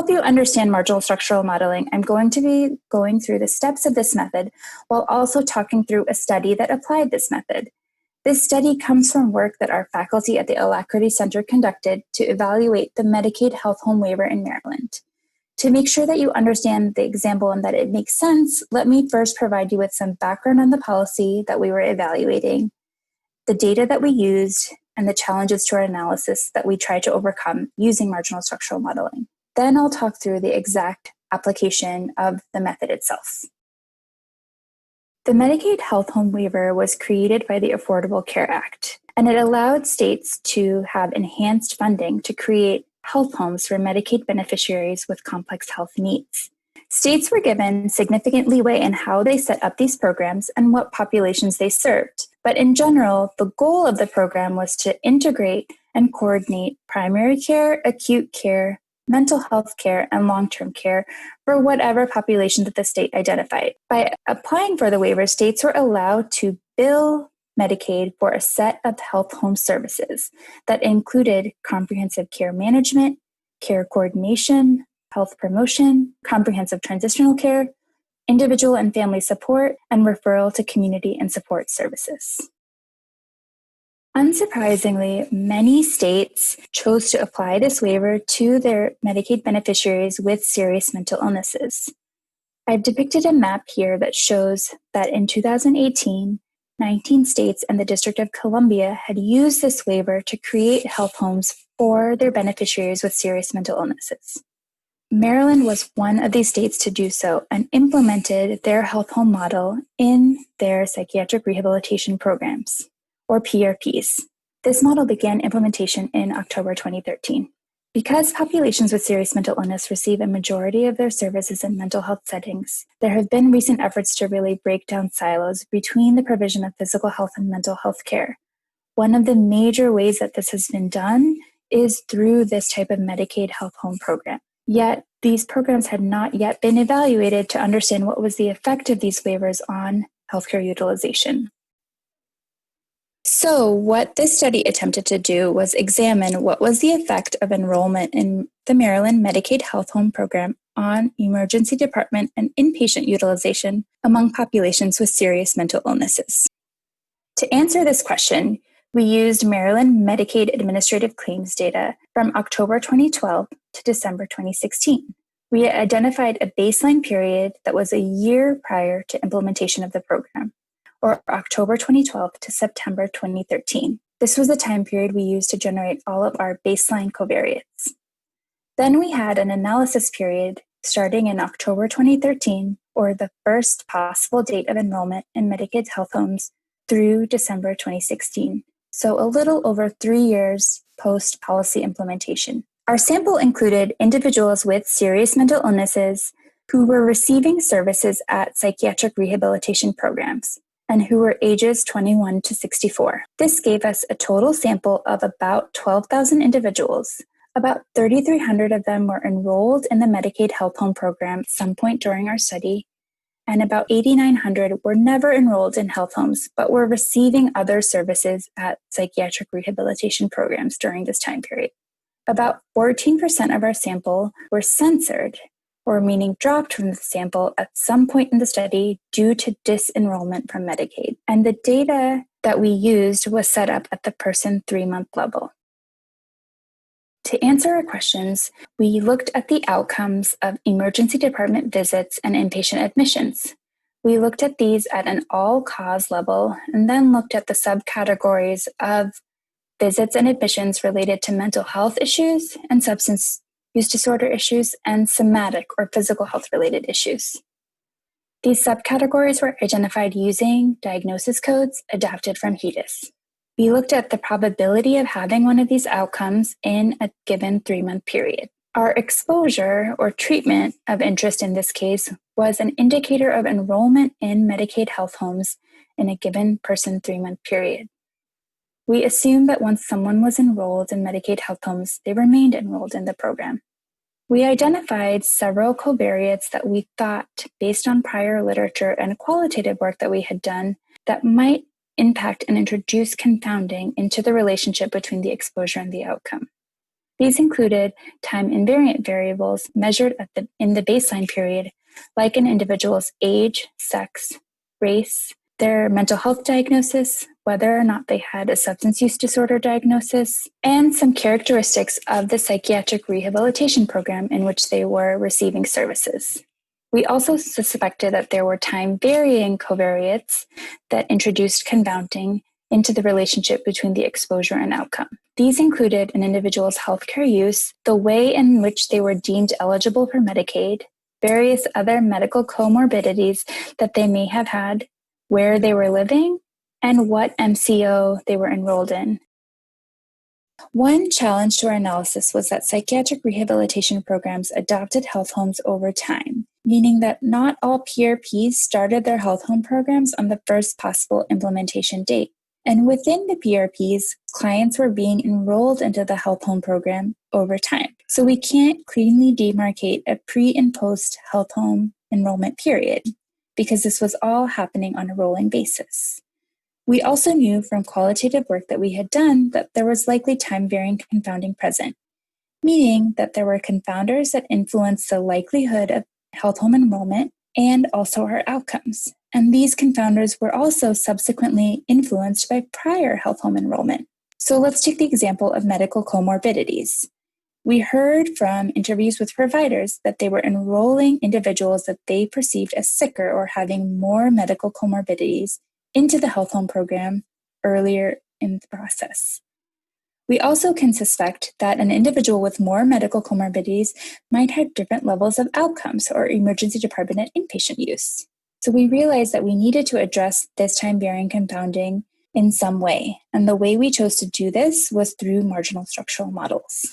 help you understand marginal structural modeling, I'm going to be going through the steps of this method while also talking through a study that applied this method. This study comes from work that our faculty at the ALACRITY Center conducted to evaluate the Medicaid health home waiver in Maryland. To make sure that you understand the example and that it makes sense, let me first provide you with some background on the policy that we were evaluating, the data that we used, and the challenges to our analysis that we tried to overcome using marginal structural modeling. Then I'll talk through the exact application of the method itself. The Medicaid health home waiver was created by the Affordable Care Act, and it allowed states to have enhanced funding to create health homes for Medicaid beneficiaries with complex health needs. States were given significant leeway in how they set up these programs and what populations they served. But in general, the goal of the program was to integrate and coordinate primary care, acute care, mental health care, and long-term care for whatever population that the state identified. By applying for the waiver, states were allowed to bill Medicaid for a set of health home services that included comprehensive care management, care coordination, health promotion, comprehensive transitional care, individual and family support, and referral to community and support services. Unsurprisingly, many states chose to apply this waiver to their Medicaid beneficiaries with serious mental illnesses. I've depicted a map here that shows that in 2018, 19 states and the District of Columbia had used this waiver to create health homes for their beneficiaries with serious mental illnesses. Maryland was one of these states to do so and implemented their health home model in their psychiatric rehabilitation programs, or PRPs. This model began implementation in October 2013. Because populations with serious mental illness receive a majority of their services in mental health settings, there have been recent efforts to really break down silos between the provision of physical health and mental health care. One of the major ways that this has been done is through this type of Medicaid health home program. Yet, these programs had not yet been evaluated to understand what was the effect of these waivers on healthcare utilization. So what this study attempted to do was examine what was the effect of enrollment in the Maryland Medicaid Health Home Program on emergency department and inpatient utilization among populations with serious mental illnesses. To answer this question, we used Maryland Medicaid administrative claims data from October 2012 to December 2016. We identified a baseline period that was a year prior to implementation of the program, or October 2012 to September 2013. This was the time period we used to generate all of our baseline covariates. Then we had an analysis period starting in October 2013, or the first possible date of enrollment in Medicaid's health homes, through December 2016. So a little over 3 years post-policy implementation. Our sample included individuals with serious mental illnesses who were receiving services at psychiatric rehabilitation programs and who were ages 21 to 64. This gave us a total sample of about 12,000 individuals. About 3,300 of them were enrolled in the Medicaid Health Home Program at some point during our study, and about 8,900 were never enrolled in health homes, but were receiving other services at psychiatric rehabilitation programs during this time period. About 14% of our sample were censored, or meaning dropped from the sample at some point in the study due to disenrollment from Medicaid. And the data that we used was set up at the person 3-month level. To answer our questions, we looked at the outcomes of emergency department visits and inpatient admissions. We looked at these at an all-cause level and then looked at the subcategories of visits and admissions related to mental health issues and substance use disorder issues and somatic or physical health-related issues. These subcategories were identified using diagnosis codes adapted from HEDIS. We looked at the probability of having one of these outcomes in a given 3-month period. Our exposure or treatment of interest in this case was an indicator of enrollment in Medicaid health homes in a given person 3-month period. We assumed that once someone was enrolled in Medicaid health homes, they remained enrolled in the program. We identified several covariates that we thought, based on prior literature and qualitative work that we had done, that might impact and introduce confounding into the relationship between the exposure and the outcome. These included time-invariant variables measured in the baseline period, like an individual's age, sex, race, their mental health diagnosis, whether or not they had a substance use disorder diagnosis, and some characteristics of the psychiatric rehabilitation program in which they were receiving services. We also suspected that there were time-varying covariates that introduced confounding into the relationship between the exposure and outcome. These included an individual's healthcare use, the way in which they were deemed eligible for Medicaid, various other medical comorbidities that they may have had, where they were living, and what MCO they were enrolled in. One challenge to our analysis was that psychiatric rehabilitation programs adopted health homes over time, meaning that not all PRPs started their health home programs on the first possible implementation date. And within the PRPs, clients were being enrolled into the health home program over time. So we can't cleanly demarcate a pre and post health home enrollment period, because this was all happening on a rolling basis. We also knew from qualitative work that we had done that there was likely time-varying confounding present, meaning that there were confounders that influenced the likelihood of health home enrollment and also our outcomes. And these confounders were also subsequently influenced by prior health home enrollment. So let's take the example of medical comorbidities. We heard from interviews with providers that they were enrolling individuals that they perceived as sicker or having more medical comorbidities into the health home program earlier in the process. We also can suspect that an individual with more medical comorbidities might have different levels of outcomes or emergency department and inpatient use. So we realized that we needed to address this time-varying confounding in some way, and the way we chose to do this was through marginal structural models.